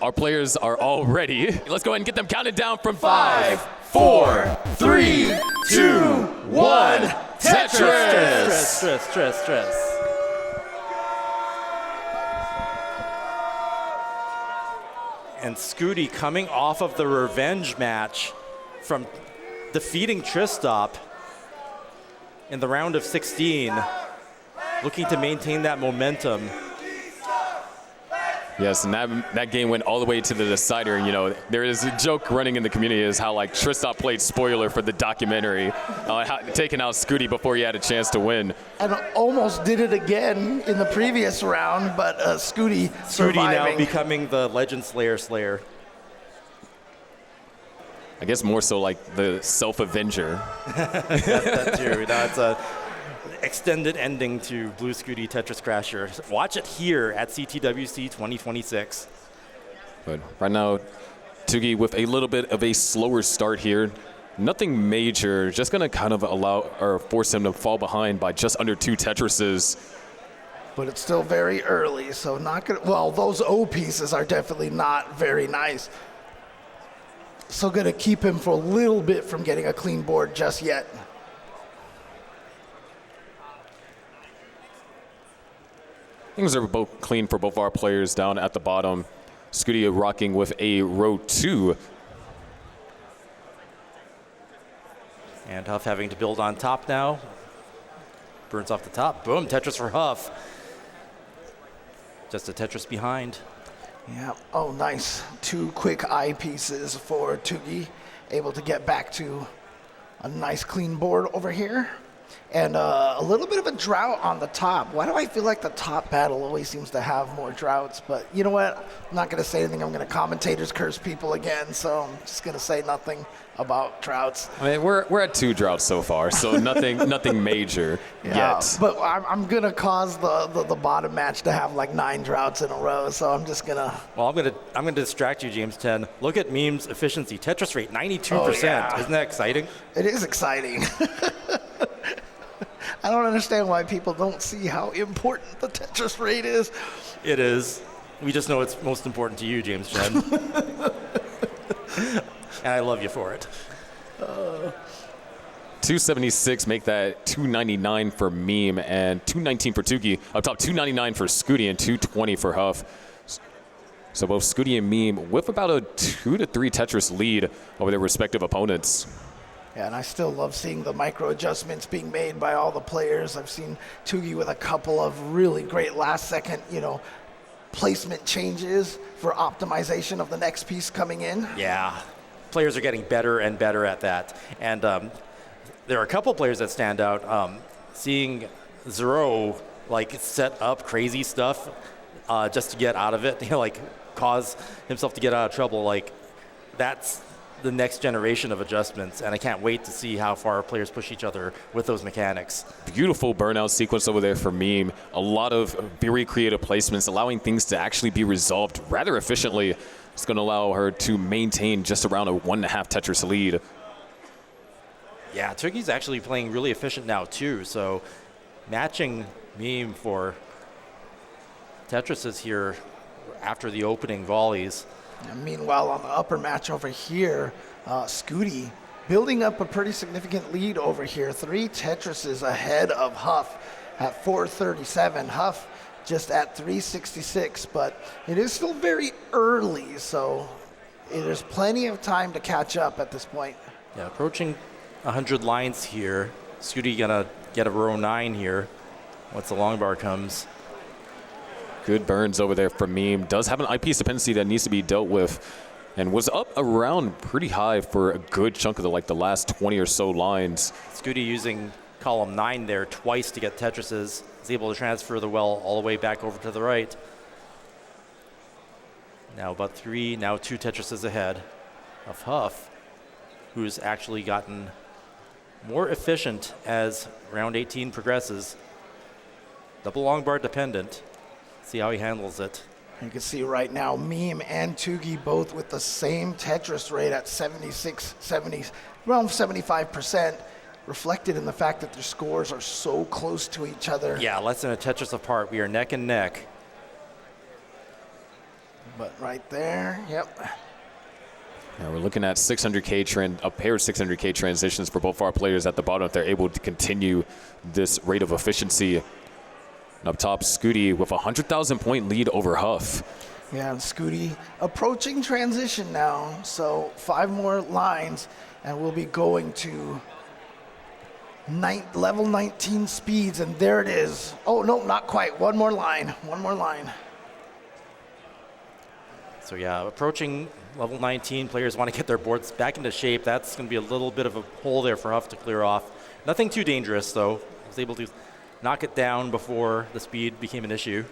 our players are all ready. Let's go ahead and get them counted down from 5, 4, 3, 2, 1. Tetris! Stress. And Scuti coming off of the revenge match from defeating Tristop in the round of 16, looking to maintain that momentum. Yes, and that game went all the way to the decider. You know, there is a joke running in the community is how like Tristop played spoiler for the documentary, taking out Scuti before he had a chance to win. And almost did it again in the previous round, but Scuti surviving. Now becoming the Legend Slayer. I guess more so like the self-avenger. That's true. That's a extended ending to Blue Scuti Tetris Crasher. Watch it here at CTWC 2026. But right now, Tugi with a little bit of a slower start here. Nothing major, just gonna kind of allow or force him to fall behind by just under 2 Tetrises. But it's still very early, so not gonna, well, those O pieces are definitely not very nice. So gonna keep him for a little bit from getting a clean board just yet. Things are both clean for both our players down at the bottom. Scuti rocking with a row 2. And Huff having to build on top now. Burns off the top. Boom, Tetris for Huff. Just a Tetris behind. Yeah, oh nice. 2 quick eye pieces for Tugi. Able to get back to a nice clean board over here. And a little bit of a drought on the top. Why do I feel like the top battle always seems to have more droughts? But you know what? I'm not going to say anything. I'm going to commentators curse people again. So I'm just going to say nothing about droughts. I mean, we're at 2 droughts so far, so nothing major yet. But I'm going to cause the bottom match to have like 9 droughts in a row. So I'm just going to. Well, I'm going to distract you, James 10. Look at Meme's efficiency. Tetris rate 92%. Oh, yeah. Isn't that exciting? It is exciting. I don't understand why people don't see how important the Tetris rate is. It is. We just know it's most important to you, James Chen. And I love you for it. 276 make that 299 for Meme and 219 for Tugi. Up top, 299 for Scuti and 220 for Huff. So both Scuti and Meme with about a 2 to 3 Tetris lead over their respective opponents. Yeah, and I still love seeing the micro adjustments being made by all the players. I've seen Tugi with a couple of really great last second, placement changes for optimization of the next piece coming in. Yeah, players are getting better and better at that. And there are a couple players that stand out. Seeing Zero set up crazy stuff just to get out of it, cause himself to get out of trouble. That's the next generation of adjustments, and I can't wait to see how far players push each other with those mechanics. Beautiful burnout sequence over there for Meme. A lot of very creative placements, allowing things to actually be resolved rather efficiently. It's going to allow her to maintain just around a 1.5 Tetris lead. Yeah, Tugi's actually playing really efficient now too, so matching Meme for Tetrises here after the opening volleys. And meanwhile, on the upper match over here, Scuti building up a pretty significant lead over here. 3 Tetrises ahead of Huff at 437. Huff just at 366, but it is still very early, so there's plenty of time to catch up at this point. Yeah, approaching 100 lines here. Scuti gonna get a row 9 here once the long bar comes. Good burns over there from Meme. Does have an eyepiece dependency that needs to be dealt with, and was up around pretty high for a good chunk of the last 20 or so lines. Scuti using column 9 there twice to get Tetrises. Is able to transfer the well all the way back over to the right. Now about 2 Tetrises ahead of Huff, who's actually gotten more efficient as round 18 progresses. Double long bar dependent. See how he handles it. You can see right now, Meme and Tugi both with the same Tetris rate at 75%, reflected in the fact that their scores are so close to each other. Yeah, less than a Tetris apart. We are neck and neck. But right there, yep. Now we're looking at 600K a pair of 600K transitions for both our players at the bottom if they're able to continue this rate of efficiency. And up top, Scuti with a 100,000 point lead over Huff. Yeah, and Scuti approaching transition now. So 5 more lines, and we'll be going to level 19 speeds, and there it is. Oh, no, not quite. One more line. So yeah, approaching level 19, players want to get their boards back into shape. That's going to be a little bit of a hole there for Huff to clear off. Nothing too dangerous, though. Was able to knock it down before the speed became an issue.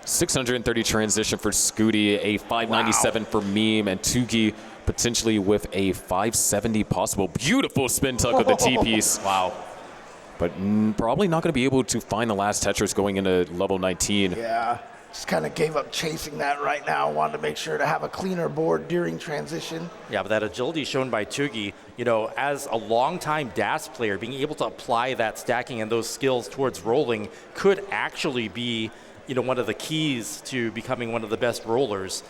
630 transition for Scuti, a 597 for Meme, and Tugi potentially with a 570 possible. Beautiful spin tuck of the T-piece. Wow. But probably not going to be able to find the last Tetris going into level 19. Yeah, just kind of gave up chasing that right now. Wanted to make sure to have a cleaner board during transition. Yeah, but that agility shown by Tugi, you know, as a longtime DAS player, being able to apply that stacking and those skills towards rolling could actually be, you know, one of the keys to becoming one of the best rollers.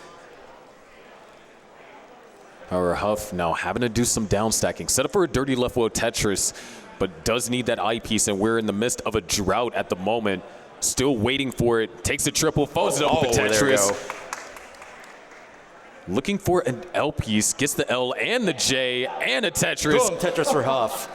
However, Huff now having to do some down stacking. Set up for a dirty left wheel Tetris, but does need that eyepiece, and we're in the midst of a drought at the moment. Still waiting for it. Takes a triple, follows it up with Tetris. Looking for an L piece, gets the L and the J and a Tetris. Boom, Tetris for Huff.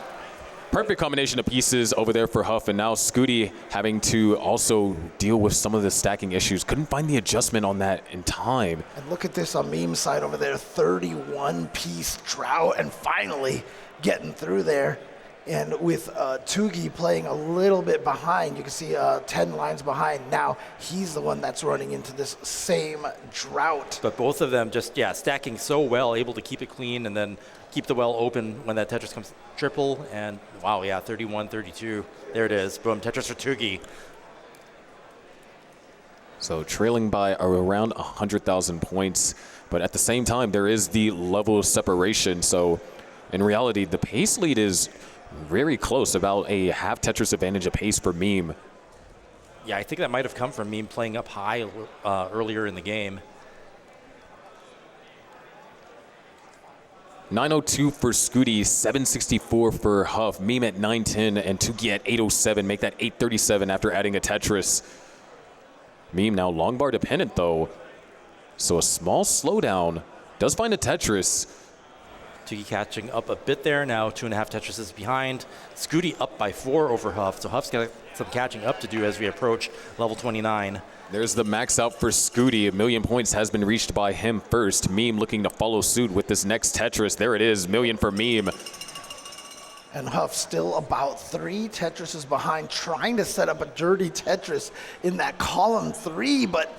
Perfect combination of pieces over there for Huff, and now Scuti having to also deal with some of the stacking issues. Couldn't find the adjustment on that in time. And look at this on Meme's side over there, 31-piece drought, and finally getting through there. And with Tugi playing a little bit behind, you can see 10 lines behind. Now he's the one that's running into this same drought. But both of them just, yeah, stacking so well, able to keep it clean and then keep the well open when that Tetris comes triple. And wow, yeah, 31, 32. There it is. Boom, Tetris for Tugi. So trailing by around 100,000 points. But at the same time, there is the level of separation. So in reality, the pace lead is very close, about a half Tetris advantage of pace for Meme. Yeah, I think that might have come from Meme playing up high earlier in the game. 902 for Scuti, 764 for Huff, Meme at 910, and Tugi at 807, make that 837 after adding a Tetris. Meme now long bar dependent though, so a small slowdown, does find a Tetris. Tugi catching up a bit there now, 2.5 Tetrises behind. Scuti up by 4 over Huff, so Huff's got some catching up to do as we approach level 29. There's the max out for Scuti. 1,000,000 points has been reached by him first. Meme looking to follow suit with this next Tetris. There it is, 1,000,000 for Meme. And Huff still about 3 Tetrises behind, trying to set up a dirty Tetris in that column 3, but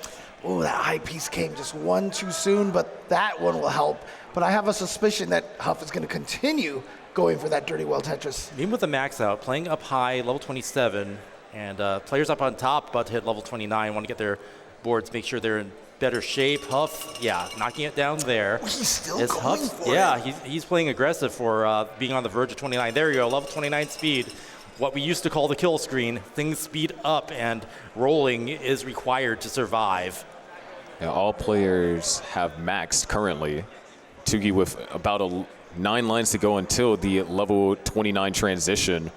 oh, that eyepiece came just one too soon, but that one will help. But I have a suspicion that Huff is going to continue going for that dirty well Tetris. Meme with the max out, playing up high, level 27, and players up on top about to hit level 29, want to get their boards, make sure they're in better shape. Huff, yeah, knocking it down there. Oh, he's still Is going Huff, for yeah, it. he's playing aggressive for being on the verge of 29. There you go, level 29 speed. What we used to call the kill screen. Things speed up, and rolling is required to survive. Yeah, all players have maxed currently. Tugi with about 9 lines to go until the level 29 transition.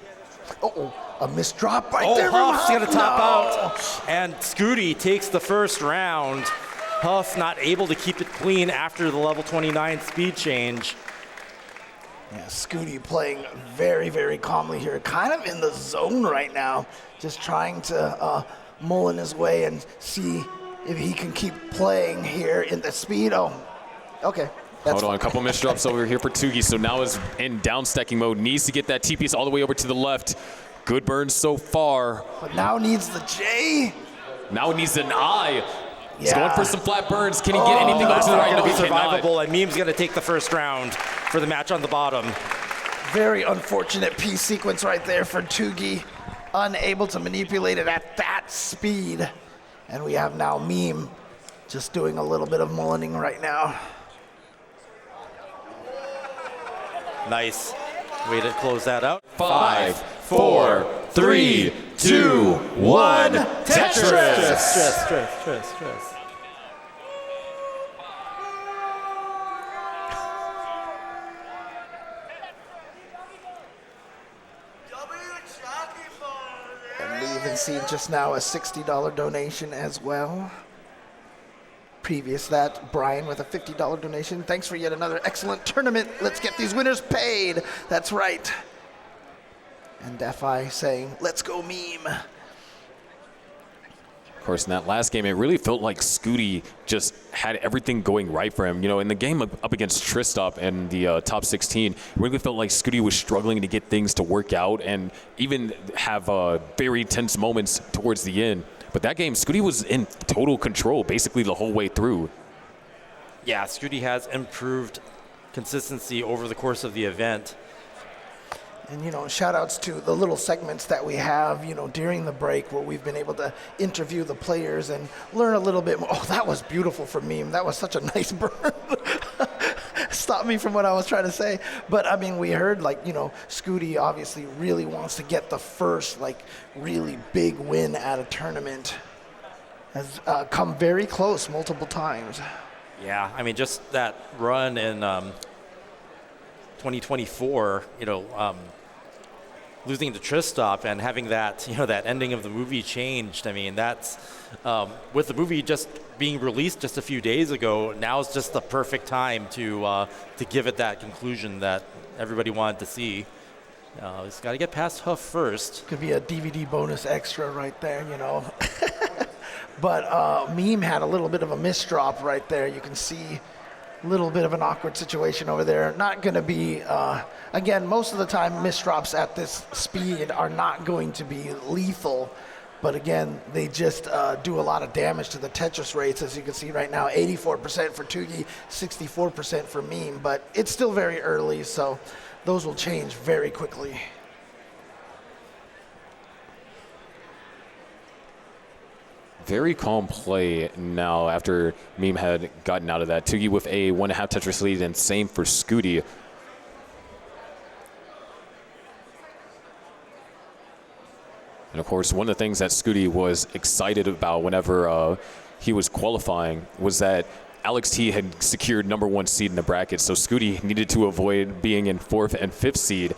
Uh-oh, a missed drop right there. Huff's going to top No. out, and Scuti takes the first round. Huff not able to keep it clean after the level 29 speed change. Yeah, Scuti playing very, very calmly here, kind of in the zone right now, just trying to mull in his way and see if he can keep playing here in the speed. Oh, okay. Hold on, a couple missed drops over here for Tugi, so now is in down stacking mode, needs to get that T-piece all the way over to the left. Good burn so far. But now needs the J. Now it needs an I. He's Yeah. going for some flat burns. Can he get anything over to the right? Going No, to he be cannot. survivable, and Meme's going to take the first round for the match on the bottom. Very unfortunate piece sequence right there for Tugi. Unable to manipulate it at that speed. And we have now Meme just doing a little bit of mullining right now. Nice way to close that out. 5, 4, 3, 2, 1. Tetris. Stress. even seen just now a $60 donation as well. Previous that, Brian with a $50 donation. Thanks for yet another excellent tournament. Let's get these winners paid. That's right. And Defi saying, let's go meme. Of course, in that last game, it really felt like Scuti just had everything going right for him. You know, in the game up against Tristop and the top 16, it really felt like Scuti was struggling to get things to work out and even have very tense moments towards the end. But that game, Scuti was in total control basically the whole way through. Yeah, Scuti has improved consistency over the course of the event. And, you know, shout outs to the little segments that we have, you know, during the break where we've been able to interview the players and learn a little bit more. Oh, that was beautiful for Meme. That was such a nice burn. Stop me from what I was trying to say. But, I mean, we heard, like, you know, Scuti obviously really wants to get the first, like, really big win at a tournament. Has come very close multiple times. Yeah, I mean, just that run in 2024, you know, losing to Tristop and having that, you know, that ending of the movie changed. I mean, that's with the movie just being released just a few days ago. Now is just the perfect time to give it that conclusion that everybody wanted to see. It's got to get past Huff first. Could be a DVD bonus extra right there, you know. But Meme had a little bit of a misdrop right there. You can see a little bit of an awkward situation over there. Not going to be, again, most of the time misdrops at this speed are not going to be lethal. But again, they just do a lot of damage to the Tetris rates. As you can see right now, 84% for Tugi, 64% for Meme. But it's still very early, so those will change very quickly. Very calm play now after Meme had gotten out of that. Tugi with a 1.5 Tetris lead, and same for Scuti. And of course, one of the things that Scuti was excited about whenever he was qualifying was that Alex T had secured #1 seed in the bracket, so Scuti needed to avoid being in 4th and 5th seed.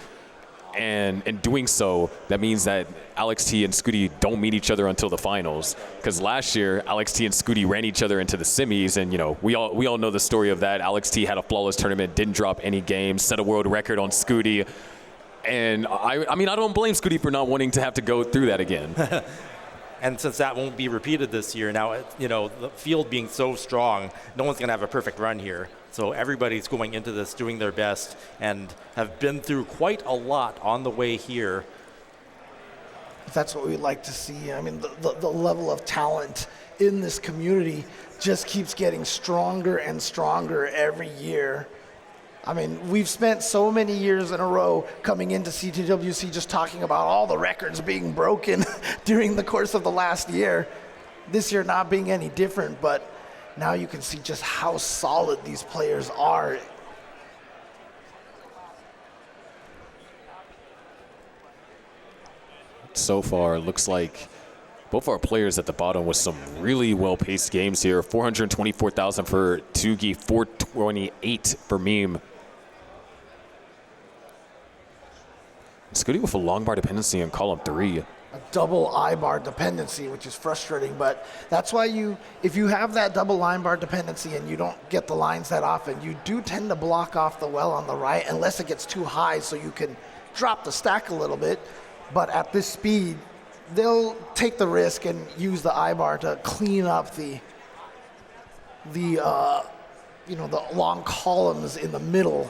And in doing so, that means that Alex T and Scuti don't meet each other until the finals. Because last year, Alex T and Scuti ran each other into the semis, and you know we all know the story of that. Alex T had a flawless tournament, didn't drop any games, set a world record on Scuti. And I mean, I don't blame Scuti for not wanting to have to go through that again. And since that won't be repeated this year, now, you know, the field being so strong, no one's going to have a perfect run here. So everybody's going into this doing their best and have been through quite a lot on the way here. That's what we like to see. I mean, the level of talent in this community just keeps getting stronger and stronger every year. I mean, we've spent so many years in a row coming into CTWC just talking about all the records being broken during the course of the last year. This year not being any different, but now you can see just how solid these players are. So far, it looks like both our players at the bottom with some really well-paced games here. 424,000 for Tugi, 428 for Meme. Scuti with a long bar dependency in column 3. A double I-bar dependency, which is frustrating, but that's why if you have that double line bar dependency and you don't get the lines that often, you do tend to block off the well on the right unless it gets too high so you can drop the stack a little bit. But at this speed, they'll take the risk and use the I-bar to clean up the long columns in the middle.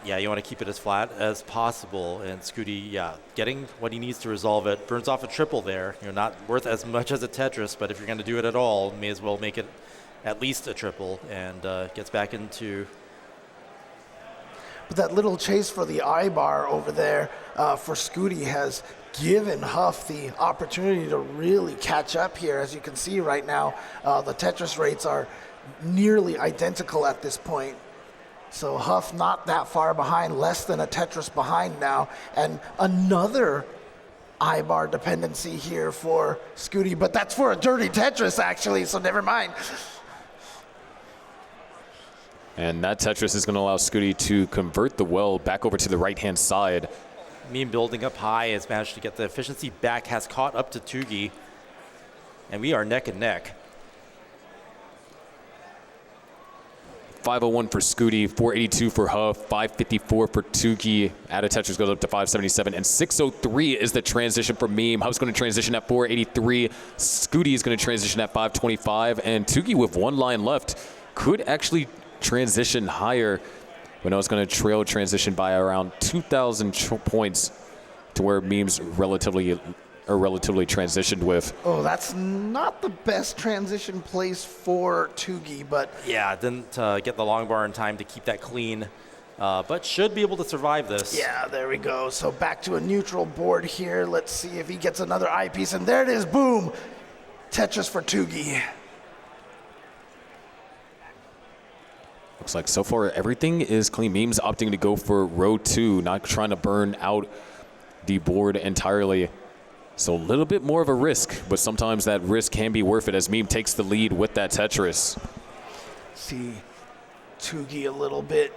Yeah, you want to keep it as flat as possible. And Scuti, yeah, getting what he needs to resolve it. Burns off a triple there. You're not worth as much as a Tetris, but if you're going to do it at all, may as well make it at least a triple, and gets back into. But that little chase for the I-bar over there for Scuti has given Huff the opportunity to really catch up here. As you can see right now, the Tetris rates are nearly identical at this point. So Huff not that far behind, less than a Tetris behind now. And another I-bar dependency here for Scuti, but that's for a dirty Tetris actually, so never mind. And that Tetris is going to allow Scuti to convert the well back over to the right-hand side. Meme building up high, has managed to get the efficiency back, has caught up to Tugi. And we are neck and neck. 501 for Scuti, 482 for Huff, 554 for Tugi. Added Tetris goes up to 577, and 603 is the transition for Meme. Huff's going to transition at 483. Scuti is going to transition at 525, and Tugi with one line left could actually transition higher. But now it's going to trail transition by around 2,000 points to where Meme's relatively transitioned with. Oh, that's not the best transition place for Tugi, but... Yeah, didn't get the long bar in time to keep that clean, but should be able to survive this. Yeah, there we go. So back to a neutral board here. Let's see if he gets another eyepiece, and there it is, boom! Tetris for Tugi. Looks like so far everything is clean. Meme's opting to go for row 2, not trying to burn out the board entirely. So a little bit more of a risk, but sometimes that risk can be worth it as Meme takes the lead with that Tetris. See Tugi a little bit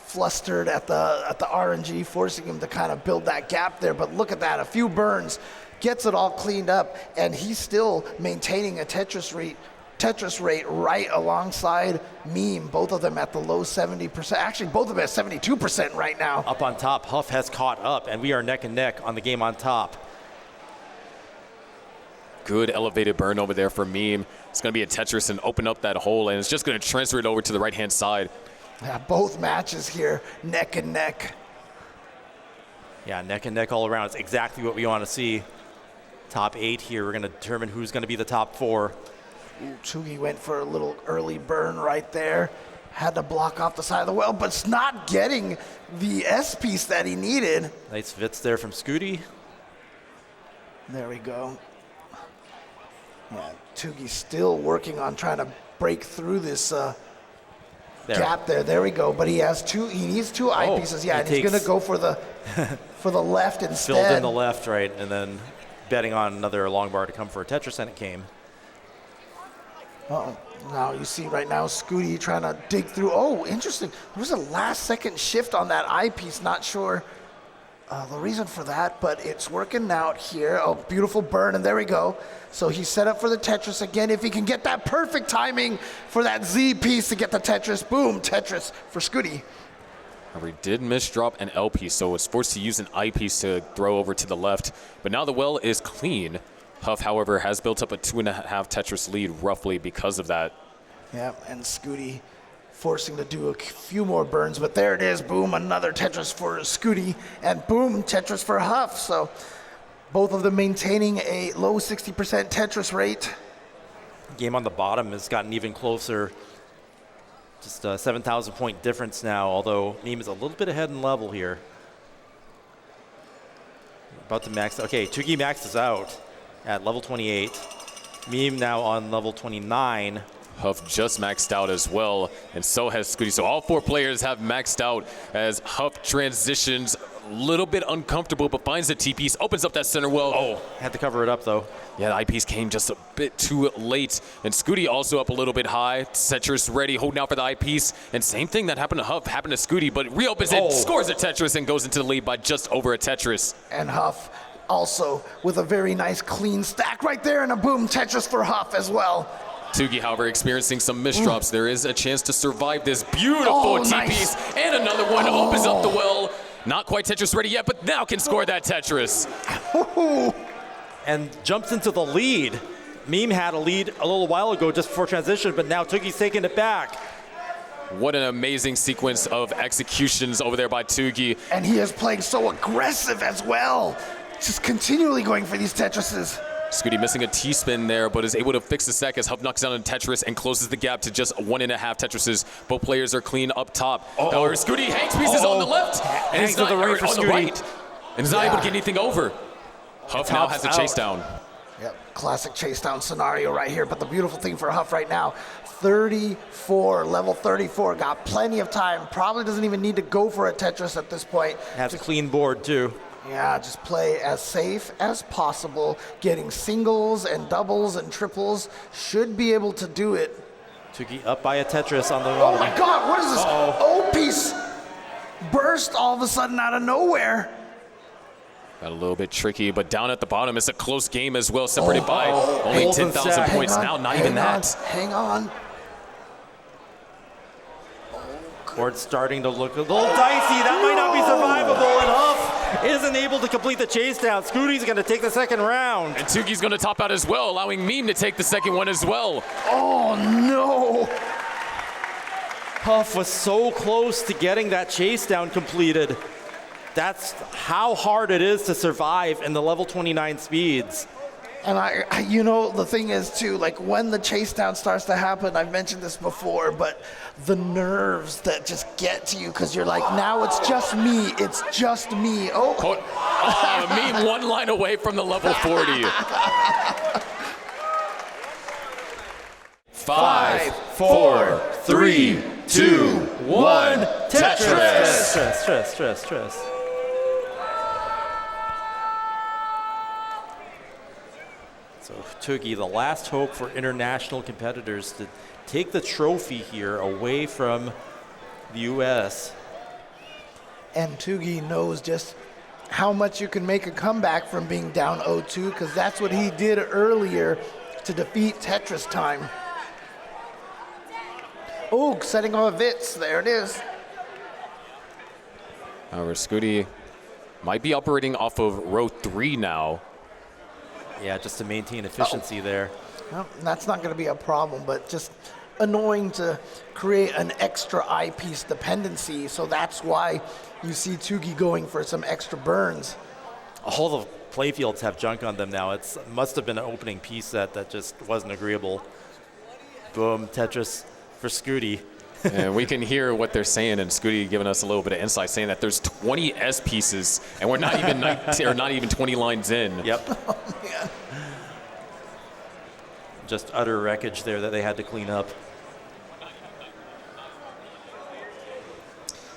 flustered at the RNG, forcing him to kind of build that gap there. But look at that, a few burns, gets it all cleaned up, and he's still maintaining a Tetris rate right alongside Meme, both of them at the low 70%. Actually, both of them at 72% right now. Up on top, Huff has caught up, and we are neck and neck on the game on top. Good elevated burn over there for Meme. It's going to be a Tetris and open up that hole, and it's just going to transfer it over to the right-hand side. Yeah, both matches here, neck and neck. Yeah, neck and neck all around. It's exactly what we want to see. Top 8 here. We're going to determine who's going to be the top 4. Ooh, Tugi went for a little early burn right there. Had to block off the side of the well, but it's not getting the S piece that he needed. Nice Vits there from Scuti. There we go. Yeah, Tugi's still working on trying to break through this gap there. There we go. But he has two. He needs two eyepieces. Yeah, and he's going to go for the left instead. Filled in the left, right, and then betting on another long bar to come for a Tetris, and it came. Uh-oh. Now you see right now Scuti trying to dig through. Oh, interesting. There was a last-second shift on that eyepiece. Not sure the reason for that, but it's working out here. Oh, beautiful burn, and there we go. So he's set up for the Tetris again. If he can get that perfect timing for that Z piece to get the Tetris, boom, Tetris for Scuti. He did misdrop an L piece, so was forced to use an I piece to throw over to the left. But now the well is clean. Huff, however, has built up a 2.5 Tetris lead roughly because of that. Yeah, and Scuti forcing to do a few more burns, but there it is, boom, another Tetris for Scuti, and boom, Tetris for Huff. So both of them maintaining a low 60% Tetris rate. Game on the bottom has gotten even closer. Just a 7,000 point difference now, although Meme is a little bit ahead in level here. About to max. Okay, Tugi maxes out at level 28. Meme now on level 29. Huff just maxed out as well, and so has Scuti. So all 4 players have maxed out as Huff transitions a little bit uncomfortable, but finds the T-piece, opens up that center well. Oh, had to cover it up though. Yeah, the eyepiece came just a bit too late. And Scuti also up a little bit high. Tetris ready, holding out for the eyepiece. And same thing that happened to Huff happened to Scuti, but reopens it, scores a Tetris, and goes into the lead by just over a Tetris. And Huff also with a very nice clean stack right there, and a boom Tetris for Huff as well. Tugi, however, experiencing some misdrops. There is a chance to survive this beautiful T-piece. Nice. And another one opens up the well. Not quite Tetris ready yet, but now can score that Tetris. And jumps into the lead. Meme had a lead a little while ago just before transition, but now Tugi's taking it back. What an amazing sequence of executions over there by Tugi. And he is playing so aggressive as well. Just continually going for these Tetrises. Scuti missing a T-spin there, but is able to fix the sec as Huff knocks down a Tetris and closes the gap to just 1.5 Tetrises. Both players are clean up top. However, Scuti hangs pieces on the left, and he's not on the right, and is not able to get anything over. Huff now has a chase down. Yep, classic chase down scenario right here, but the beautiful thing for Huff right now, 34, level 34, got plenty of time, probably doesn't even need to go for a Tetris at this point. Has a clean board too. Yeah, just play as safe as possible. Getting singles and doubles and triples should be able to do it. Tugi up by a Tetris on the Oh my God, what is this? O-piece burst all of a sudden out of nowhere. Got a little bit tricky, but down at the bottom, it's a close game as well, separated by only 10,000 points. Now, not even that. Hang on. Board's starting to look a little dicey. That might not be survivable, and Huff isn't able to complete the chase down. Scuti's going to take the second round. And Tugi's going to top out as well, allowing Meme to take the second one as well. Oh, no. Huff was so close to getting that chase down completed. That's how hard it is to survive in the level 29 speeds. And you know, the thing is too, like when the chase down starts to happen, I've mentioned this before, but the nerves that just get to you because you're like, now it's just me. Meme one line away from the level 40. 5, 4, 3, 2, 1, Tetris! Stress. So Tugi, the last hope for international competitors to take the trophy here away from the U.S. And Tugi knows just how much you can make a comeback from being down 0-2 because that's what he did earlier to defeat Tetris Time. Oh, setting off Vitz. There it is. However, Scuti might be operating off of row 3 now. Yeah, just to maintain efficiency there. Well, that's not going to be a problem, but just annoying to create an extra eyepiece dependency. So that's why you see Tugi going for some extra burns. All the playfields have junk on them now. It must have been an opening piece that just wasn't agreeable. Boom, Tetris for Scuti. And we can hear what they're saying, and Scuti giving us a little bit of insight, saying that there's 20 S pieces, and we're not even 19, or not even 20 lines in. Yep. Oh, yeah. Just utter wreckage there that they had to clean up.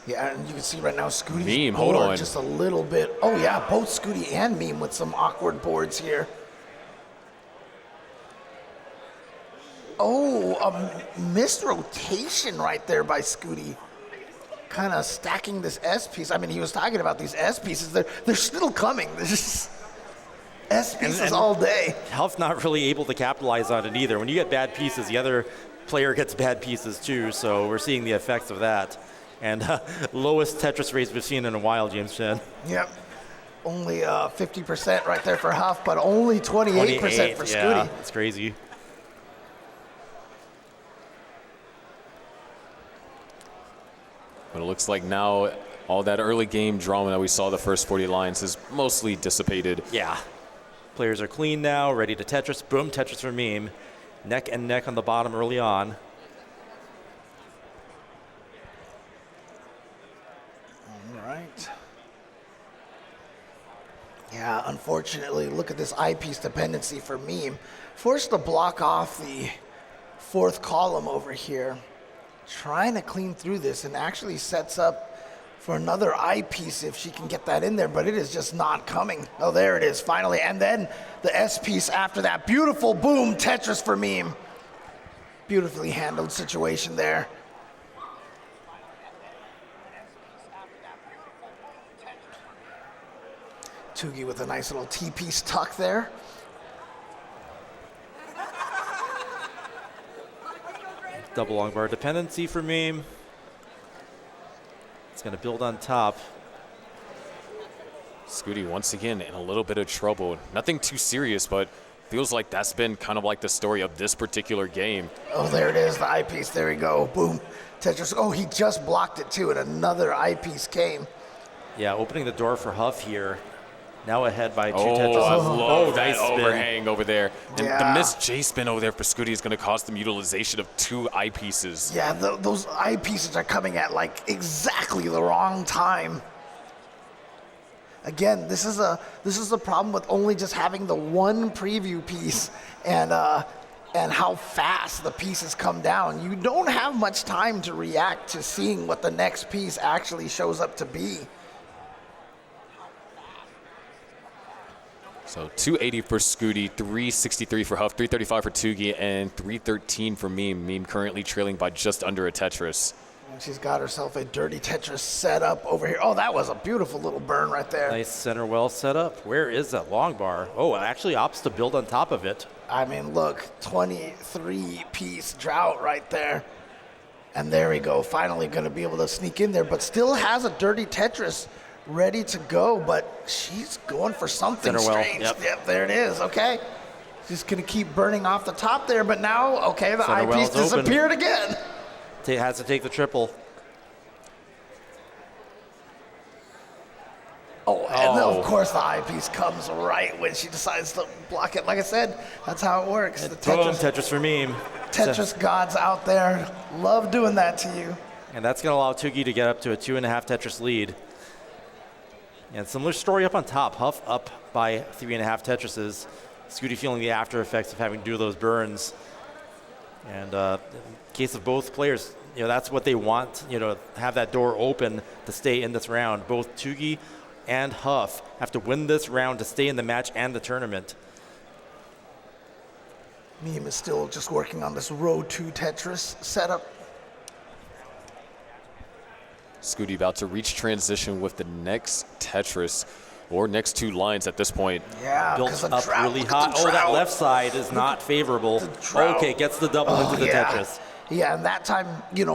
Yeah, and you can see right now Scuti's Meme, hold board on. just a little bit. Oh yeah, both Scuti and Meme with some awkward boards here. Oh, a missed rotation right there by Scuti. Kind of stacking this S piece. I mean, he was talking about these S pieces. They're still coming. There's just S pieces all day. Huff's not really able to capitalize on it either. When you get bad pieces, the other player gets bad pieces too. So we're seeing the effects of that. And lowest Tetris rates we've seen in a while, James Chen. Yep. Only 50% right there for Huff, but only 28% for Scuti. Yeah, it's crazy. But it looks like now all that early game drama that we saw the first 40 lines is mostly dissipated. Yeah. Players are clean now, ready to Tetris. Boom, Tetris for Meme. Neck and neck on the bottom early on. All right. Yeah, unfortunately, look at this eyepiece dependency for Meme. Forced to block off the fourth column over here. Trying to clean through this and actually sets up for another eyepiece if she can get that in there, but it is just not coming. Oh, there it is, finally. And then the S piece after that. Beautiful, boom, Tetris for Meme. Beautifully handled situation there. Tugi with a nice little T-piece tuck there. Double long bar dependency for Meme. It's going to build on top. Scuti once again in a little bit of trouble. Nothing too serious, but feels like that's been kind of like the story of this particular game. Oh, there it is, the eyepiece. There we go. Boom. Tetris. Oh, he just blocked it too, and another eyepiece came. Yeah, opening the door for Huff here. Now ahead by two Oh, Tetris. I love that nice spin. overhang over there. And Yeah. the missed J-spin over there for Scuti is going to cost them utilization of 2 eyepieces. Yeah, those eyepieces are coming at like exactly the wrong time. Again, this is a problem with only just having the one preview piece and how fast the pieces come down. You don't have much time to react to seeing what the next piece actually shows up to be. So 280 for Scuti, 363 for Huff, 335 for Tugi, and 313 for Meme. Meme currently trailing by just under a Tetris. And she's got herself a dirty Tetris set up over here. Oh, that was a beautiful little burn right there. Nice center well set up. Where is that long bar? Oh, it actually opts to build on top of it. I mean, look, 23-piece drought right there. And there we go, finally going to be able to sneak in there, but still has a dirty Tetris ready to go, but she's going for something Center well, strange. yep. There it is, okay. Just going to keep burning off the top there, but now, okay, the Center eyepiece well's open. disappeared again. Has to take the triple. Oh, and then, of course the eyepiece comes right when she decides to block it. Like I said, that's how it works. The Boom, Tetris for meme. Tetris gods out there love doing that to you. And that's going to allow Tugi to get up to a 2.5 Tetris lead. And similar story up on top. Huff up by 3.5 Tetrises. Scuti feeling the after effects of having to do those burns. And in case of both players, that's what they want, have that door open to stay in this round. Both Tugi and Huff have to win this round to stay in the match and the tournament. Meme is still just working on this row 2 Tetris setup. Scuti about to reach transition with the next Tetris, or next 2 lines at this point. Yeah, built up really hot. Oh, that left side is not favorable. Okay, gets the double into the Tetris. Yeah, and that time,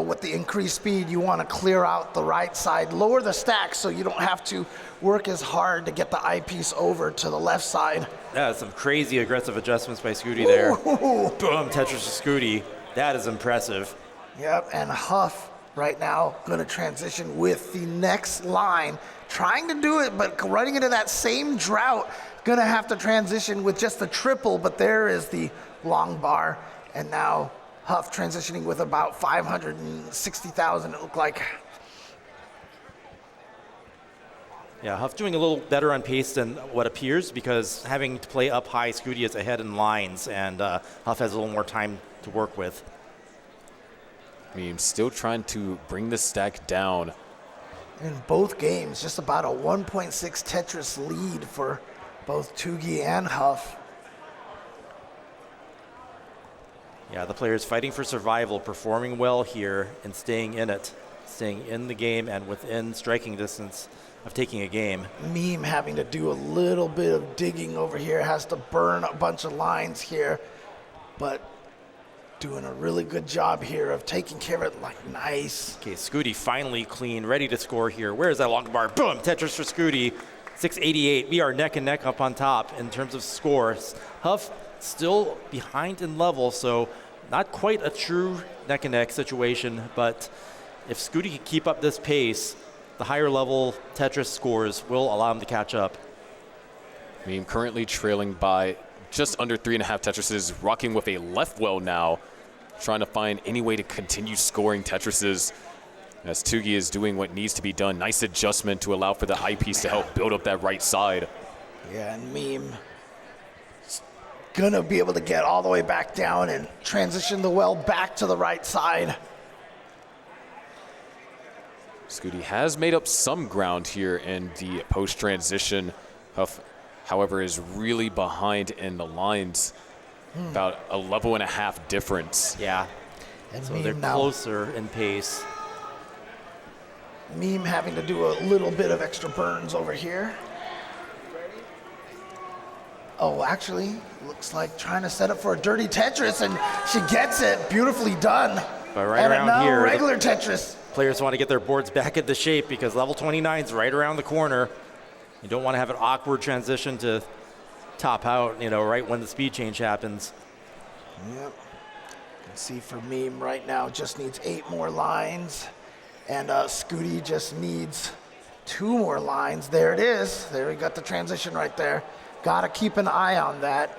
with the increased speed, you want to clear out the right side, lower the stack so you don't have to work as hard to get the eyepiece over to the left side. Yeah, some crazy aggressive adjustments by Scuti there. Boom, Tetris to Scuti. That is impressive. Yep, and Huff right now going to transition with the next line, trying to do it, but running into that same drought, going to have to transition with just the triple, but there is the long bar, and now Huff transitioning with about 560,000, it looked like. Yeah, Huff doing a little better on pace than what appears because having to play up high, Scuti is ahead in lines, and Huff has a little more time to work with. Meme still trying to bring the stack down. In both games, just about a 1.6 Tetris lead for both Tugi and Huff. Yeah, the players fighting for survival, performing well here and staying in it, staying in the game and within striking distance of taking a game. Meme having to do a little bit of digging over here, has to burn a bunch of lines here, but doing a really good job here of taking care of it. Like, nice. Okay, Scuti finally clean, ready to score here. Where's that long bar? Boom, Tetris for Scuti. 688. We are neck and neck up on top in terms of scores. Huff still behind in level, so not quite a true neck and neck situation, but if Scuti can keep up this pace, the higher level Tetris scores will allow him to catch up. Meme currently trailing by just under 3.5 Tetrises, rocking with a left well now, trying to find any way to continue scoring Tetrises as Tugi is doing what needs to be done. Nice adjustment to allow for the eyepiece to help build up that right side. Yeah, and Meme gonna be able to get all the way back down and transition the well back to the right side. Scuti has made up some ground here in the post-transition. Huff, however, is really behind in the lines. About a level and a half difference. Yeah, And so Meme they're now, closer in pace. Meme having to do a little bit of extra burns over here. Oh, actually, looks like trying to set up for a dirty Tetris, and she gets it. Beautifully done. But right and around now here, regular Tetris. Players want to get their boards back into shape because level 29 is right around the corner. You don't want to have an awkward transition to top out, right when the speed change happens. Yep. You can see for Meme right now, just needs 8 more lines. And Scuti just needs 2 more lines. There it is. There we got the transition right there. Got to keep an eye on that.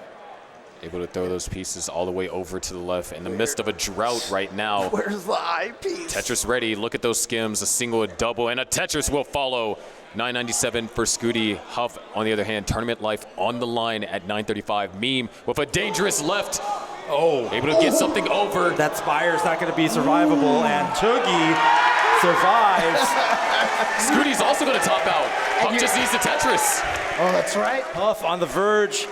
Able to throw those pieces all the way over to the left in the midst of a drought right now. Where's the eyepiece? Tetris ready. Look at those skims. A single, a double, and a Tetris will follow. 997 for Scuti. Huff, on the other hand, tournament life on the line at 935. Meme with a dangerous left. Oh, able to get something over. That spire's not going to be survivable, and Tugi survives. Scuti's also going to top out. Huff just needs the Tetris. Oh, that's right. Huff on the verge.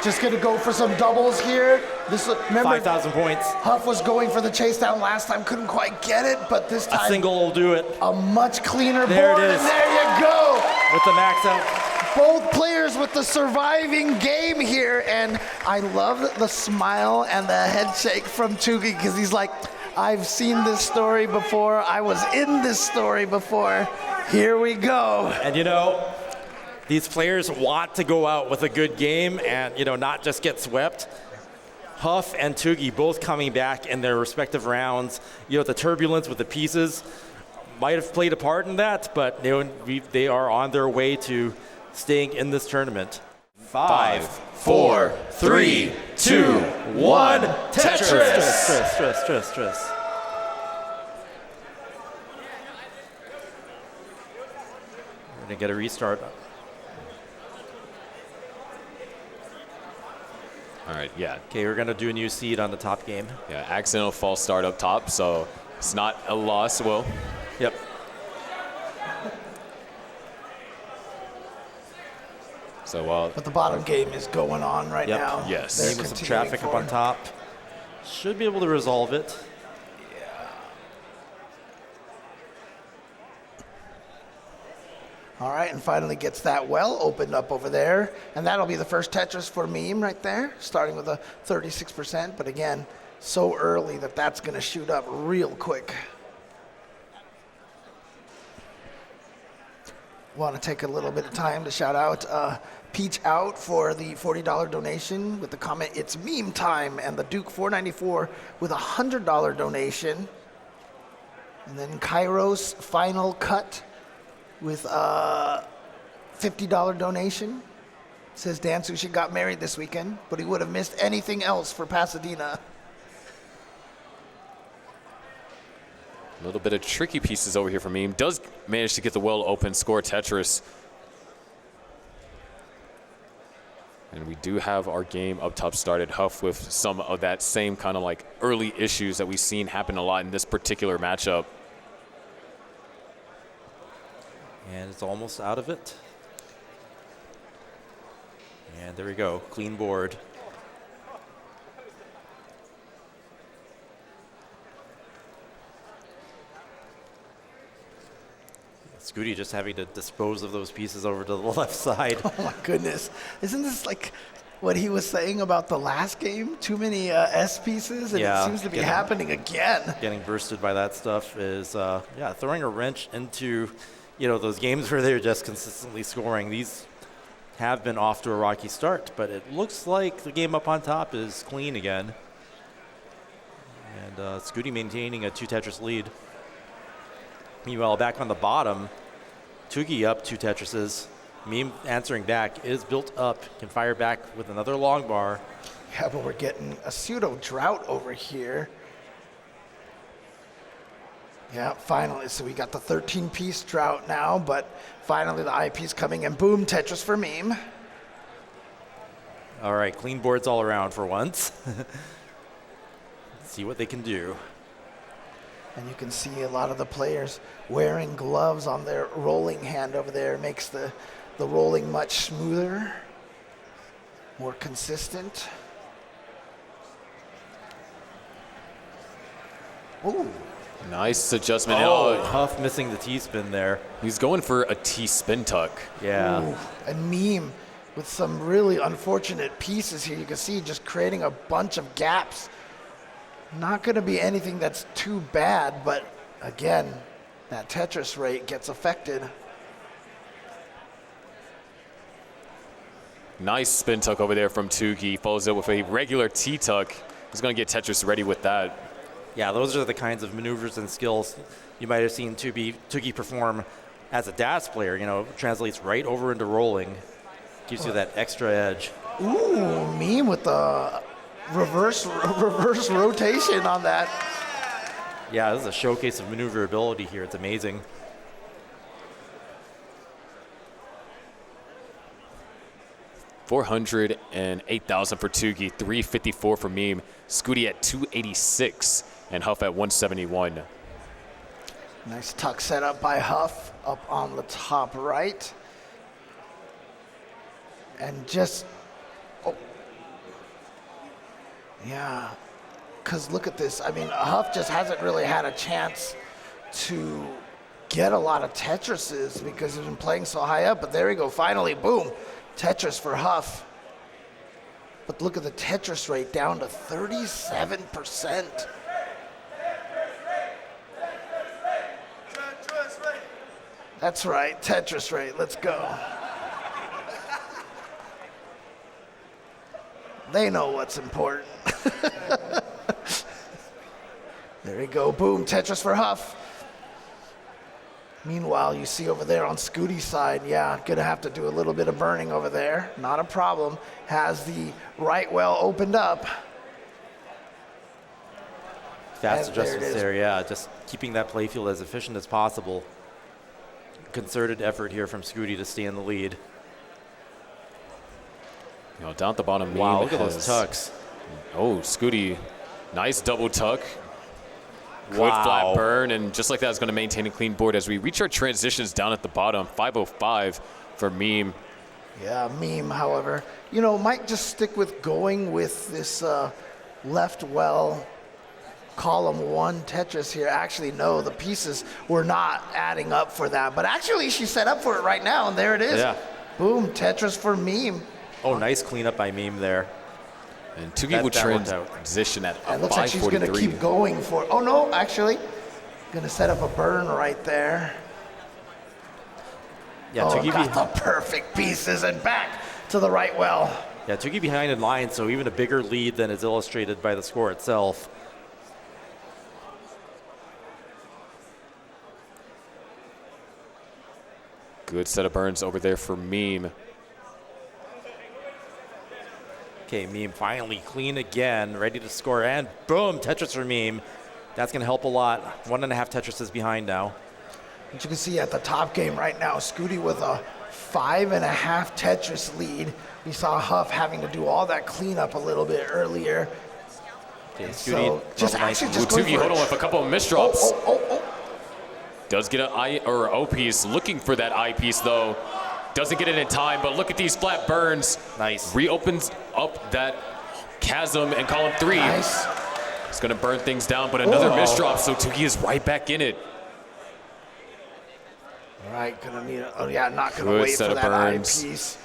just gonna go for some doubles here. Remember, 5,000 points. Huff was going for the chase down last time, couldn't quite get it, but this time A single will do it. a much cleaner There board, it is. and there you go. With the max out. Both players with the surviving game here, and I love the smile and the head shake from Tugi, because he's like, I've seen this story before. I was in this story before. Here we go. And you know, these players want to go out with a good game and, you know, not just get swept. Huff and Tugi both coming back in their respective rounds. You know, the turbulence with the pieces might have played a part in that, but you know, they are on their way to staying in this tournament. 5, 4, 3, 2, 1. Tetris. Stress. We're gonna get a restart. All right, yeah. Okay, we're gonna do a new seed on the top game. Yeah, accidental false start up top, so it's not a loss, Will. Yep. So, But the bottom game is going on right Yep. now. Yes. They're Maybe some continuing traffic up forward. on top. Should be able to resolve it. All right, and finally gets that well opened up over there. And that'll be the first Tetris for Meme right there, starting with a 36%. But again, so early that that's going to shoot up real quick. Want to take a little bit of time to shout out Peach Out for the $40 donation with the comment, "It's meme time," and the Duke 494 with a $100 donation. And then Kairos Final Cut with a $50 donation. Says Dan Sushi got married this weekend, but he would have missed anything else for Pasadena. a little bit of tricky pieces over here for Meme. Does manage to get the well open score Tetris. And we do have our game up top started. Huff with some of that same kind of like early issues that we've seen happen a lot in this particular matchup. And it's almost out of it. And there we go, clean board. Scuti just having to dispose of those pieces over to the left side. Oh my goodness. Isn't this like what he was saying about the last game? Too many S pieces, and Yeah, it seems to be happening again. Getting bursted by that stuff is, throwing a wrench into, you know, those games where they're just consistently scoring. These have been off to a rocky start, but it looks like the game up on top is clean again. And Scuti maintaining a 2 Tetris lead. Meanwhile, back on the bottom, Tugi up 2 Tetrises. Meme answering back, is built up, can fire back with another long bar. Yeah, but we're getting a pseudo drought over here. Yeah, finally. So we got the 13-piece drought now, but finally the IP's coming, and boom, Tetris for Meme. All right, clean boards all around for once. Let's see what they can do. And you can see a lot of the players wearing gloves on their rolling hand over there. Makes the rolling much smoother, more consistent. Ooh. Nice adjustment. Oh, Huff missing the T-spin there. He's going for a T-spin tuck. Yeah. Ooh, and Meme with some really unfortunate pieces here. You can see just creating a bunch of gaps. Not going to be anything that's too bad, but again, that Tetris rate gets affected. Nice spin tuck over there from Tugi. Follows it with a regular T-tuck. He's going to get Tetris ready with that. Yeah, those are the kinds of maneuvers and skills you might have seen Tugi perform as a DAS player. You know, translates right over into rolling. Gives you that extra edge. Ooh, Meme with the reverse rotation on that. Yeah, this is a showcase of maneuverability here. It's amazing. $408,000 for Tugi, $354 for Meme, Scuti at $286, and Huff at $171. Nice tuck set up by Huff up on the top right. And just, Yeah, because look at this. I mean, Huff just hasn't really had a chance to get a lot of Tetrises because he's been playing so high up. But there we go. Finally, boom, Tetris for Huff. But look at the Tetris rate down to 37%. That's right, Tetris rate. Let's go. They know what's important. There we go. Boom. Tetris for Huff. Meanwhile, you see over there on Scuti's side, yeah, gonna have to do a little bit of burning over there. Not a problem. Has the right well opened up. Fast adjustments there, yeah. Just keeping that playfield as efficient as possible. Concerted effort here from Scuti to stay in the lead. You know, down at the bottom. Wow, look at those tucks. Oh, Scuti, nice double tuck. Good Wow. flat burn, and just like that, is going to maintain a clean board as we reach our transitions down at the bottom. 505 for Meme. Yeah, Meme, however, you know, might just stick with going with this left well column 1 Tetris here. Actually, no, the pieces were not adding up for that. But actually, she's set up for it right now, and there it is. Yeah. Boom, Tetris for Meme. Oh, nice cleanup by Meme there. And Tugi will transition at It looks like she's going to 543. keep going for it. Oh, no, actually, going to set up a burn right there. Yeah, Oh, Tugi, got the perfect pieces and back to the right well. yeah, Tugi behind in line, so even a bigger lead than is illustrated by the score itself. Good set of burns over there for Meme. Okay, Meme finally clean again, ready to score, and boom, Tetris for Meme. That's going to help a lot. 1.5 Tetrises behind now. As you can see at the top game right now, Scuti with a 5.5 Tetris lead. We saw Huff having to do all that cleanup a little bit earlier. Okay, So just actually just Tugi going hold on for with a couple of misdrops. Does get an I or O piece, looking for that I piece though. Doesn't get it in time, but look at these flat burns. Nice. Reopens up that chasm in column 3. Nice. It's gonna burn things down, but another misdrop, so Tugi is right back in it. All right, gonna need a, oh yeah, not gonna Good wait set for of that burns. eyepiece.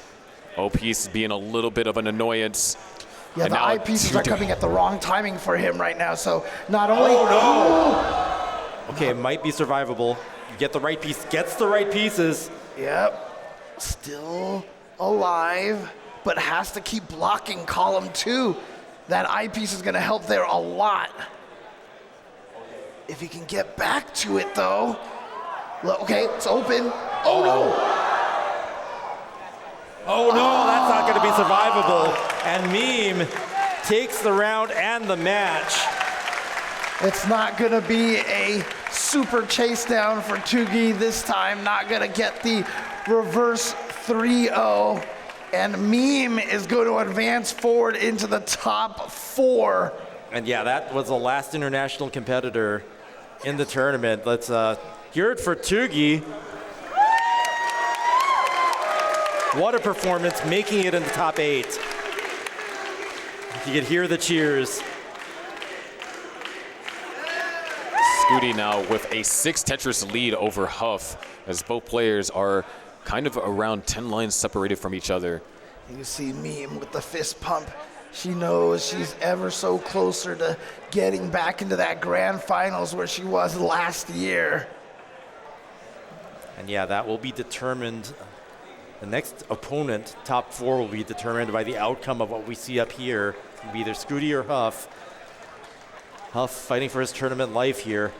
O piece being a little bit of an annoyance. Yeah, And the now eyepieces are Tugi- coming at the wrong timing for him right now. So not only Okay, it might be survivable. Get the right piece, gets the right pieces. Yep. Still alive, but has to keep blocking column 2. That eyepiece is going to help there a lot. If he can get back to it, though. Okay, it's open. Oh, no. Oh no, that's not going to be survivable. And Meme takes the round and the match. It's not going to be a super chase down for Tugi this time. Not going to get the reverse 3-0. And Meme is going to advance forward into the top 4. And yeah, that was the last international competitor in the tournament. Let's hear it for Tugi. What a performance, making it in the top 8. You could hear the cheers. Scuti now with a 6 Tetris lead over Huff, as both players are kind of around 10 lines separated from each other. You see Meme with the fist pump. She knows she's ever so closer to getting back into that grand finals where she was last year. And yeah, that will be determined. The next opponent, top 4, will be determined by the outcome of what we see up here. It'll be either Scuti or Huff. Huff fighting for his tournament life here.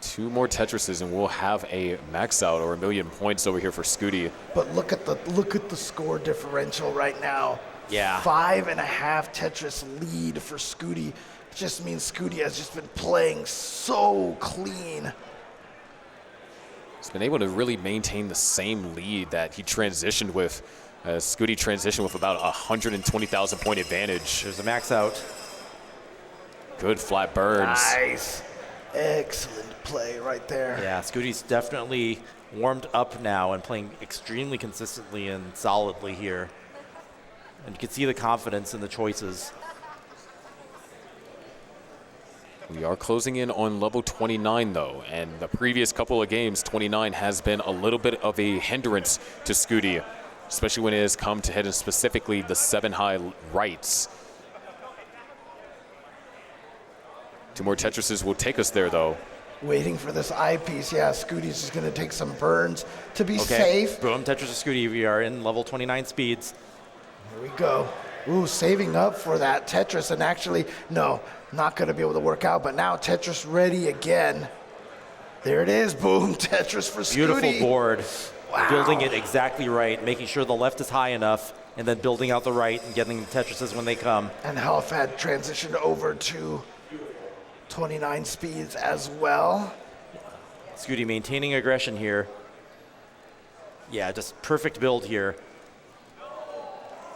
2 more Tetrises and we'll have a max out or 1,000,000 points over here for Scuti. But look at the score differential right now. Yeah. 5.5 Tetris lead for Scuti. It just means Scuti has just been playing so clean. He's been able to really maintain the same lead that he transitioned with. Scuti transitioned with about 120,000 point advantage. There's a max out. Good flat burns. Nice. Excellent play right there. Yeah, Scuti's definitely warmed up now and playing extremely consistently and solidly here. And you can see the confidence in the choices. We are closing in on level 29, though, and the previous couple of games, 29 has been a little bit of a hindrance to Scuti, especially when it has come to hit specifically the 7 high rights. 2 more Tetrises will take us there, though. Waiting for this eyepiece. Yeah, Scuti's just going to take some burns to be safe. Boom, Tetris and Scuti, we are in level 29 speeds. Here we go. Ooh, saving up for that Tetris, and actually, no, not going to be able to work out, but now Tetris ready again. There it is, boom, Tetris for Scuti. Beautiful board. Wow. Building it exactly right, making sure the left is high enough, and then building out the right and getting the Tetrises when they come. And Huff had transitioned over to 29 speeds as well. Scuti maintaining aggression here. Yeah, just perfect build here.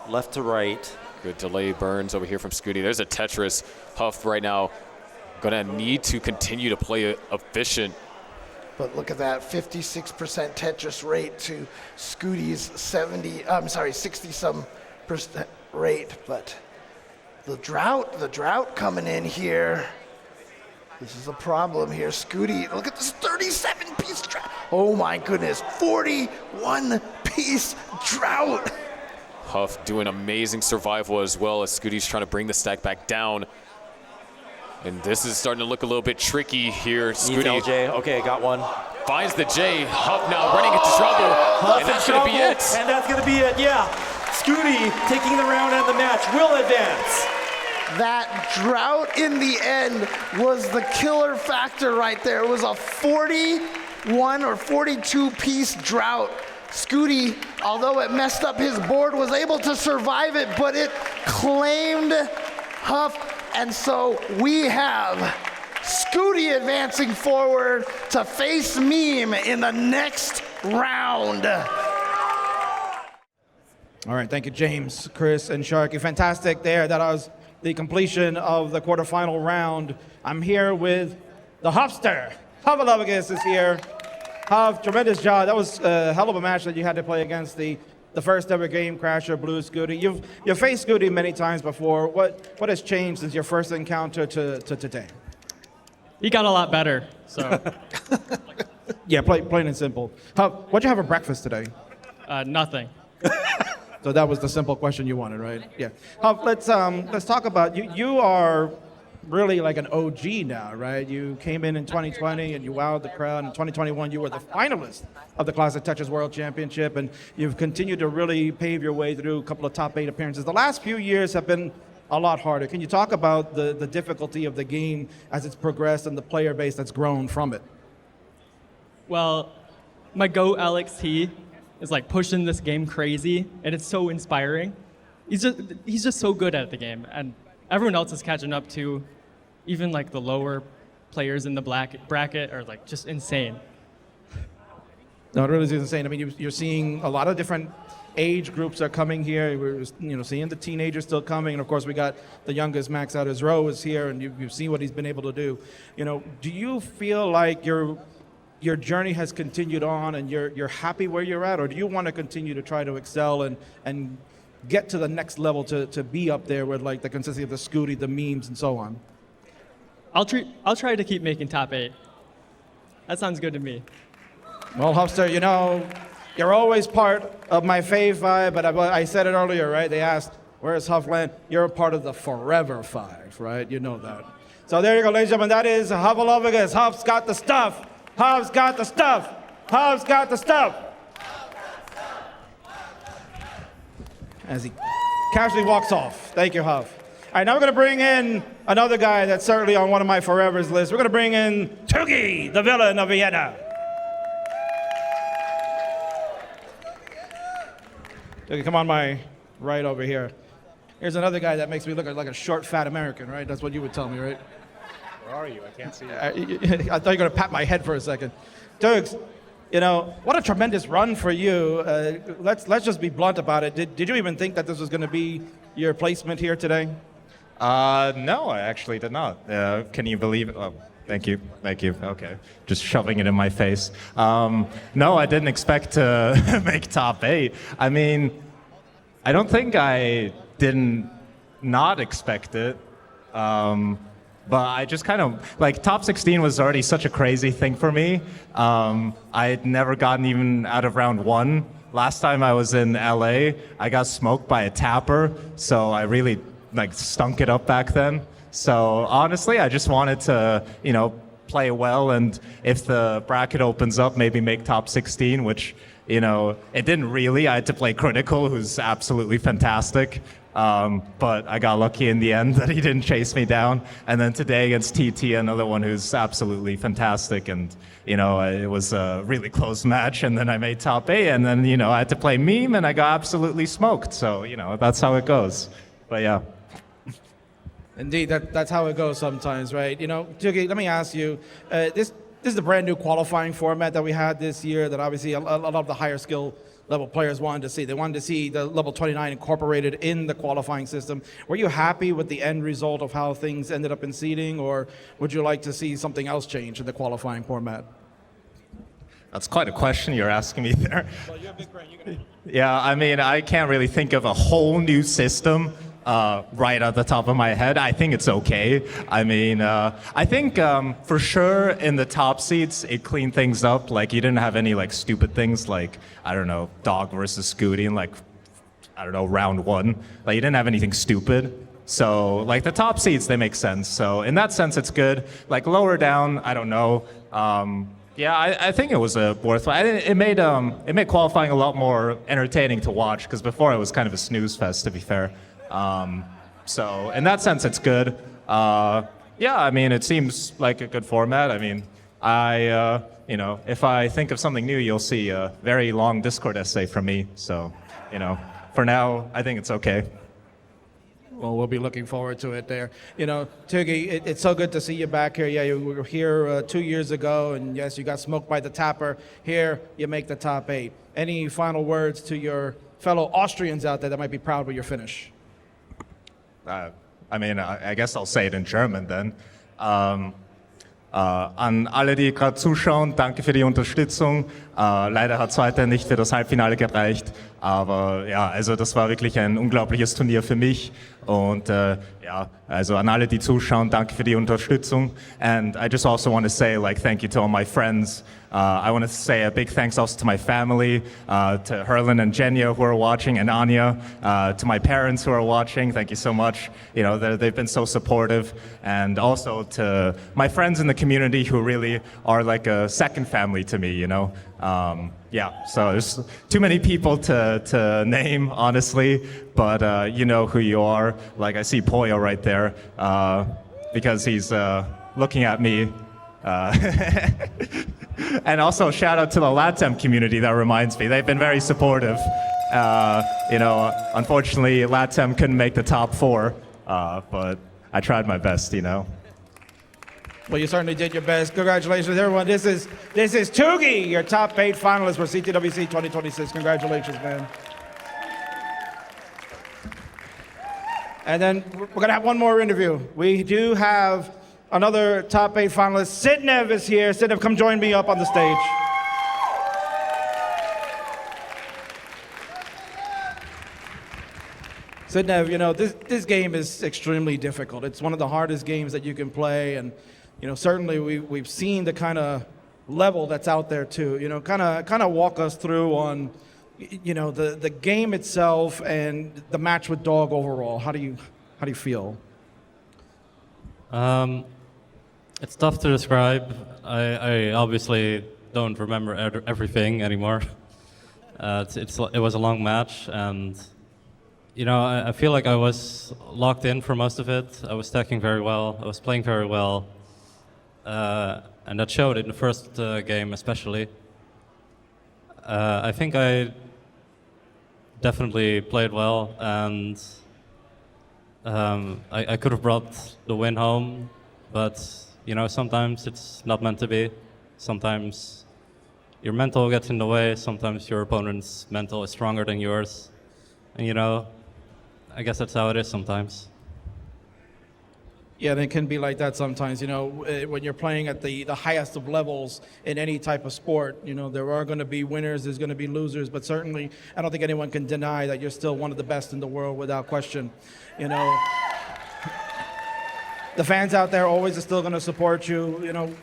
Left to right. Good delay burns over here from Scuti. There's a Tetris. Huff right now gonna need to continue to play efficient. But look at that, 56% Tetris rate to Scuti's 60-some percent rate. But the drought coming in here. This is a problem here. Scuti, look at this 37-piece drought. Oh my goodness, 41-piece drought. Huff doing amazing survival as well as Scuti's trying to bring the stack back down. And this is starting to look a little bit tricky here. Scuti LJ. Okay, got one. Finds the J. Huff now running into trouble. Huff and that's going to be it. And that's going to be it, yeah. Scuti taking the round and the match will advance. That drought in the end was the killer factor right there. It was a 41 or 42-piece drought. Scuti, although it messed up his board, was able to survive it, but it claimed Huff. And so we have Scuti advancing forward to face Meme in the next round. All right, thank you, James, Chris, and Sharky. Fantastic there. That was the completion of the quarterfinal round. I'm here with the Huffster. Huffulufugus is here. Huff, tremendous job. That was a hell of a match that you had to play against the first ever game crasher, Blue Scuti. You've faced Scuti many times before. What has changed since your first encounter to today? He got a lot better, so. Yeah, plain and simple. Huff, what'd you have for breakfast today? Nothing. So that was the simple question you wanted, right? Yeah. Huff, let's talk about you. You are really like an OG now, right? You came in 2020 and you wowed the crowd. In 2021, you were the finalist of the Classic Tetris World Championship, and you've continued to really pave your way through a couple of top 8 appearances. The last few years have been a lot harder. Can you talk about the difficulty of the game as it's progressed and the player base that's grown from it? Well, my GOAT LXT is like pushing this game crazy, and it's so inspiring. He's just so good at the game, and everyone else is catching up to. Even like the lower players in the bracket are like just insane. No, it really is insane. I mean, you're seeing a lot of different age groups are coming here. We're seeing the teenagers still coming, and of course we got the youngest Max out as Rowe is here, and you've seen what he's been able to do. Do you feel like your journey has continued on, and you're happy where you're at, or do you want to continue to try to excel and get to the next level to be up there with like the consistency of the Scuti, the memes, and so on? I'll try to keep making top 8. That sounds good to me. Well, Huffster, you're always part of my fave 5, but I said it earlier, right? They asked, where's Huffland? You're a part of the forever 5, right? You know that. So there you go, ladies and gentlemen. That is Huffulufugus. Huff's got the stuff. Huff's got the stuff. Huff's got the stuff. As he casually walks off. Thank you, Huff. All right, now we're going to bring in another guy that's certainly on one of my forevers list. We're going to bring in Tugi, the villain of Vienna. Tugi, come on my right over here. Here's another guy that makes me look like a short, fat American, right? That's what you would tell me, right? Where are you? I can't see you. I thought you were going to pat my head for a second. Tugs, what a tremendous run for you. Let's just be blunt about it. Did you even think that this was going to be your placement here today? No, I actually did not. Can you believe it? Oh, thank you. Okay, just shoving it in my face. No, I didn't expect to make top 8. I mean, I don't think I didn't not expect it. But I just kind of, like, top 16 was already such a crazy thing for me. I had never gotten even out of round one. Last time I was in LA, I got smoked by a tapper, so I really, like, stunk it up back then. So honestly, I just wanted to, play well, and if the bracket opens up, maybe make top 16, which, it didn't really. I had to play Critical, who's absolutely fantastic. But I got lucky in the end that he didn't chase me down. And then today against TT, another one who's absolutely fantastic. And, it was a really close match. And then I made top 8. And then, I had to play Meme, and I got absolutely smoked. So, that's how it goes. But yeah. Indeed, that's how it goes sometimes, right? Tugi, let me ask you, this is the brand new qualifying format that we had this year that obviously a lot of the higher skill level players wanted to see. They wanted to see the level 29 incorporated in the qualifying system. Were you happy with the end result of how things ended up in seeding, or would you like to see something else change in the qualifying format? That's quite a question you're asking me there. Well, you're a big brain. You can... Yeah, I mean, I can't really think of a whole new system right at the top of my head. I think it's okay. I mean, I think for sure in the top seats, it cleaned things up. Like, you didn't have any, like, stupid things like, I don't know, Dog versus Scuti in, like, I don't know, round one. Like, you didn't have anything stupid. So, like, the top seats, they make sense. So, in that sense, it's good. Like, lower down, I don't know. Yeah, I think it was a worthwhile. It made qualifying a lot more entertaining to watch, because before it was kind of a snooze fest, to be fair. So in that sense, it's good. Yeah, I mean, it seems like a good format. I mean, if I think of something new, you'll see a very long Discord essay from me. So, for now, I think it's okay. Well, we'll be looking forward to it there. Tugi, it's so good to see you back here. Yeah, you were here 2 years ago, and yes, you got smoked by the tapper. Here, you make the top 8. Any final words to your fellow Austrians out there that might be proud of your finish? I mean, I guess I'll say it in German then. An alle, die gerade zuschauen, danke für die Unterstützung. Leider hat es heute nicht für das Halbfinale gereicht, aber ja, also das war wirklich ein unglaubliches Turnier für mich. Und ja, also an alle, die zuschauen, danke für die Unterstützung. And I just also want to say, like, thank you to all my friends. I want to say a big thanks also to my family, to Herlin and Jenya who are watching, and Anya, to my parents who are watching. Thank you so much. They've been so supportive. And also to my friends in the community who really are like a second family to me, Yeah, so there's too many people to name, honestly, but you know who you are. Like, I see Poyo right there, because he's looking at me. And also shout out to the LATAM community, that reminds me. They've been very supportive. Unfortunately, LATAM couldn't make the top 4, but I tried my best, Well, you certainly did your best. Congratulations, everyone. This is Tugi, your top 8 finalist for CTWC 2026. Congratulations, man. And then we're going to have one more interview. We do have another top 8 finalist. Sidnev is here. Sidnev, come join me up on the stage. Sidnev, this game is extremely difficult. It's one of the hardest games that you can play, and certainly we've seen the kind of level that's out there too. Kind of walk us through on, the game itself and the match with Dog overall. How do you feel? It's tough to describe. I obviously don't remember everything anymore. It was a long match, and I feel like I was locked in for most of it. I was stacking very well. I was playing very well. And that showed in the first game especially. I think I definitely played well, and I could have brought the win home, but sometimes it's not meant to be. Sometimes your mental gets in the way, sometimes your opponent's mental is stronger than yours, and I guess that's how it is sometimes. Yeah, and it can be like that sometimes. When you're playing at the highest of levels in any type of sport, there are going to be winners, there's going to be losers, but certainly I don't think anyone can deny that you're still one of the best in the world without question. The fans out there always are still going to support you.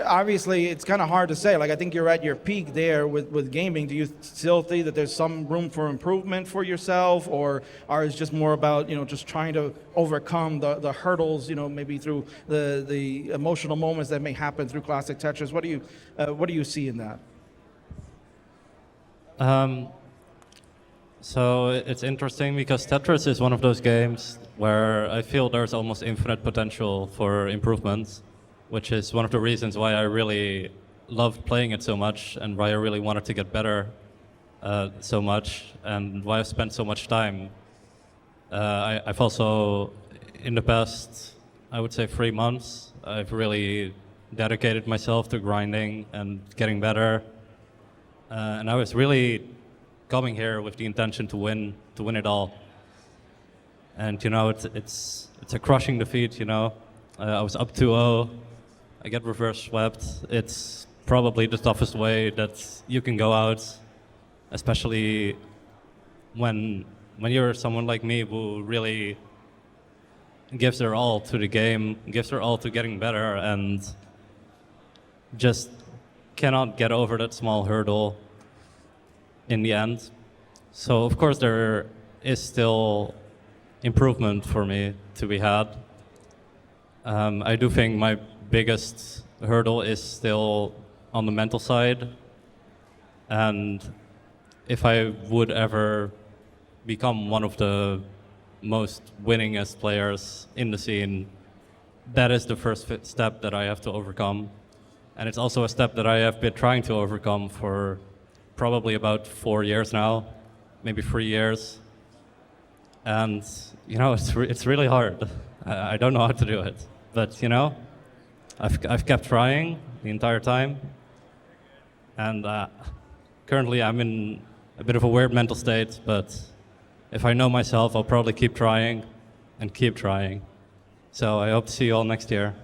Obviously, it's kind of hard to say. Like, I think you're at your peak there with gaming. Do you still think that there's some room for improvement for yourself, or is just more about just trying to overcome the hurdles, maybe through the emotional moments that may happen through Classic Tetris? What do you see in that? So it's interesting because Tetris is one of those games where I feel there's almost infinite potential for improvements, which is one of the reasons why I really loved playing it so much and why I really wanted to get better so much and why I spent so much time. I've also, in the past, I would say 3 months, I've really dedicated myself to grinding and getting better. And I was really coming here with the intention to win it all. And it's a crushing defeat. I was up 2-0. I get reverse swept. It's probably the toughest way that you can go out, especially when you're someone like me who really gives their all to the game, gives their all to getting better, and just cannot get over that small hurdle in the end. So of course there is still improvement for me to be had. I do think my biggest hurdle is still on the mental side, and if I would ever become one of the most winningest players in the scene, that is the first step that I have to overcome. And it's also a step that I have been trying to overcome for probably about 4 years now, maybe 3 years. And, it's really hard. I don't know how to do it. But, I've kept trying the entire time. And currently I'm in a bit of a weird mental state, but if I know myself, I'll probably keep trying and keep trying. So I hope to see you all next year.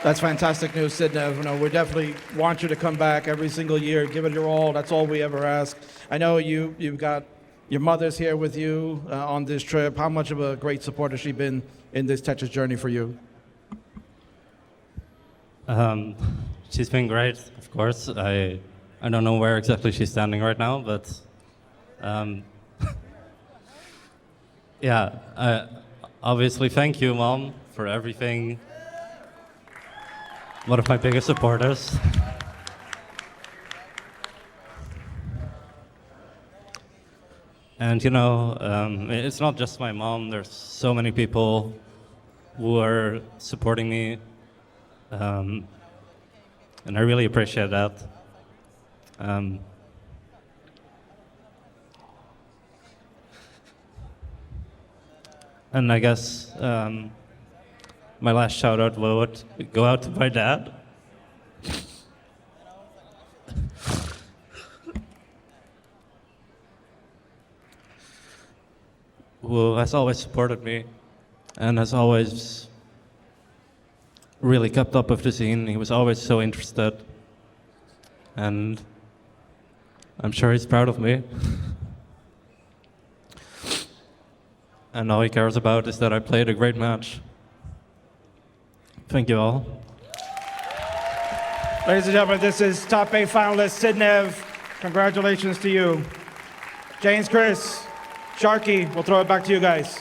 That's fantastic news, Sidnev. We definitely want you to come back every single year, give it your all. That's all we ever ask. I know you've got your mother's here with you on this trip. How much of a great support has she been in this Tetris journey for you? She's been great, of course. I don't know where exactly she's standing right now, but yeah. Obviously, thank you, Mom, for everything. One of my biggest supporters. And it's not just my mom. There's so many people who are supporting me, and I really appreciate that. And I guess my last shout out would go out to my dad. Who has always supported me and has always really kept up with the scene. He was always so interested, and I'm sure he's proud of me. And all he cares about is that I played a great match. Thank you all. Ladies and gentlemen, this is top 8 finalist Sidnev. Congratulations to you. James, Chris, Sharky, we'll throw it back to you guys.